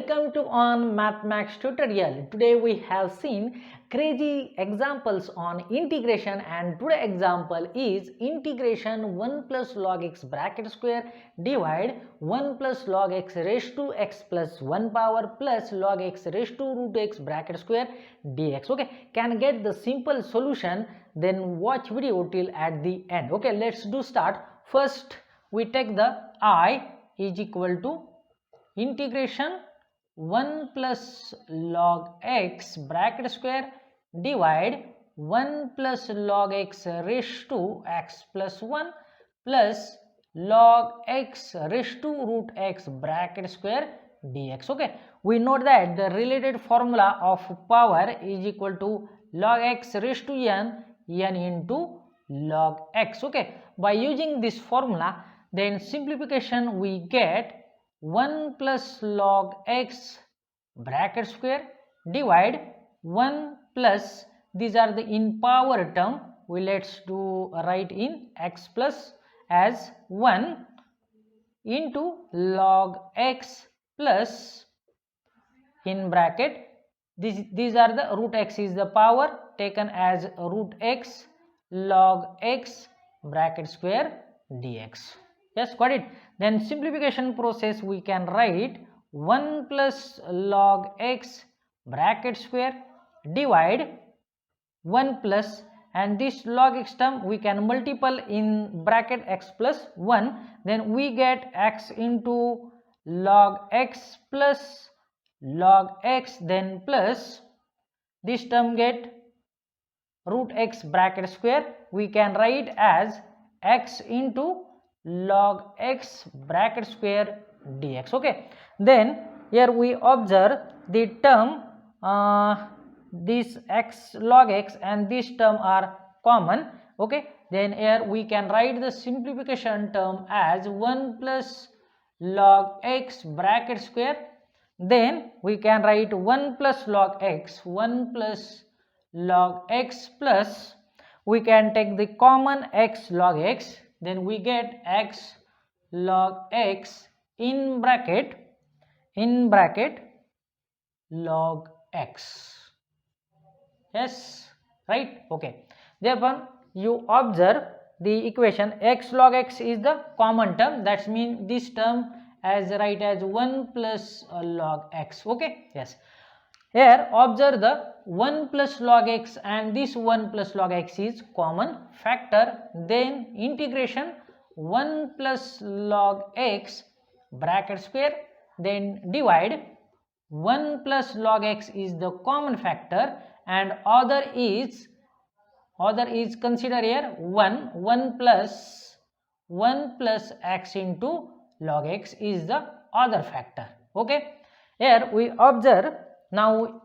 Welcome to on Mathmax tutorial. Today we have seen crazy examples on integration, and today example is integration 1 plus log x bracket square divide 1 plus log x raised to x plus 1 power plus log x raised to root x bracket square dx. Okay, can get the simple solution, then watch video till at the end. Okay, let's do start. First we take the I is equal to integration 1 plus log x bracket square divide 1 plus log x raised to x plus 1 plus log x raised to root x bracket square dx. Okay, we note that the related formula of power is equal to log x raised to n into log x. Okay, by using this formula, then simplification we get 1 plus log x bracket square divide 1 plus, these are the in power term, we let's do write in x plus as 1 into log x plus in bracket, these are the root x is the power taken as root x log x bracket square dx. Yes, got it. Then simplification process we can write 1 plus log x bracket square divide 1 plus, and this log x term we can multiple in bracket x plus 1, then we get x into log x plus log x, then plus this term get root x bracket square, we can write as x into log x bracket square dx. Okay, then here we observe the term this x log x and this term are common. Okay, then here we can write the simplification term as 1 plus log x bracket square, then we can write 1 plus log x, 1 plus log x plus, we can take the common x log x, then we get x log x in bracket log x. Yes, right. Okay, therefore you observe the equation x log x is the common term, that means this term as write as 1 plus log x. Okay, yes, here observe the 1 plus log x and this 1 plus log x is common factor, then integration 1 plus log x bracket square, then divide 1 plus log x is the common factor, and other is consider here 1 plus x into log x is the other factor. Okay, here we observe now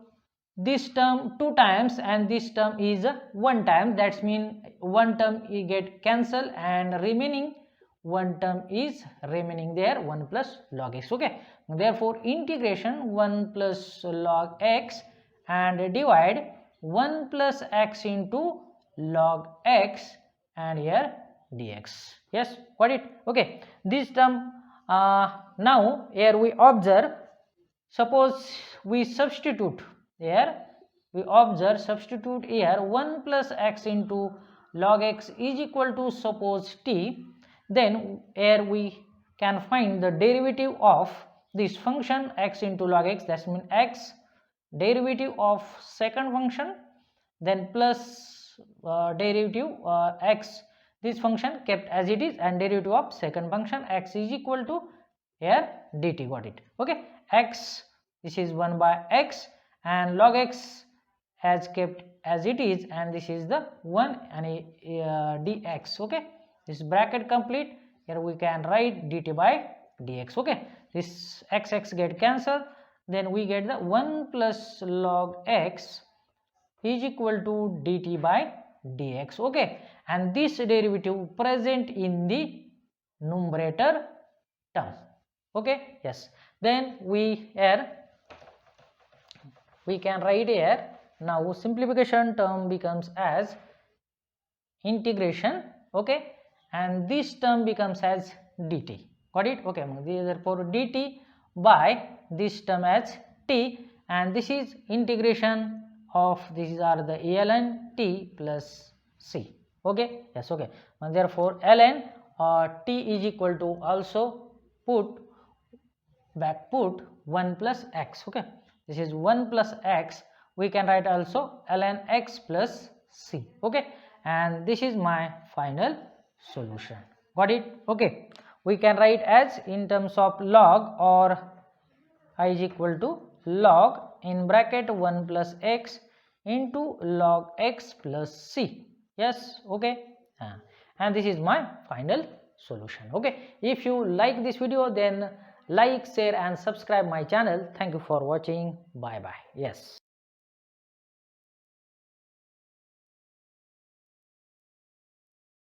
this term 2 times and this term is 1 time, that means one term you get cancel and remaining one term is remaining there 1 plus log x. Okay, therefore integration 1 plus log x and divide 1 plus x into log x and here dx. Yes, got it. Okay, this term now here we observe, suppose we substitute here, we observe substitute here 1 plus x into log x is equal to suppose t, then here we can find the derivative of this function x into log x, that means x derivative of second function, then plus derivative x this function kept as it is, and derivative of second function x is equal to here dt. Got it. Okay, x this is 1 by x and log x has kept as it is, and this is the 1 and dx. Okay, this bracket complete, here we can write dt by dx. Okay, this x get cancelled, then we get the 1 plus log x is equal to dt by dx. Okay, and this derivative present in the numerator term. Okay, yes, then we here we can write here, now simplification term becomes as integration. Okay, and this term becomes as dt. Got it. Okay, therefore dt by this term as t, and this is integration of these are the ln t plus c. Okay, yes, okay, and therefore ln t is equal to also put 1 plus x. Okay, this is 1 plus x. We can write also ln x plus c. Okay, and this is my final solution. Got it? Okay, we can write as in terms of log, or I is equal to log in bracket 1 plus x into log x plus c. Yes, okay, and this is my final solution. Okay, if you like this video, then like, share and subscribe my channel. Thank you for watching. Bye bye. Yes.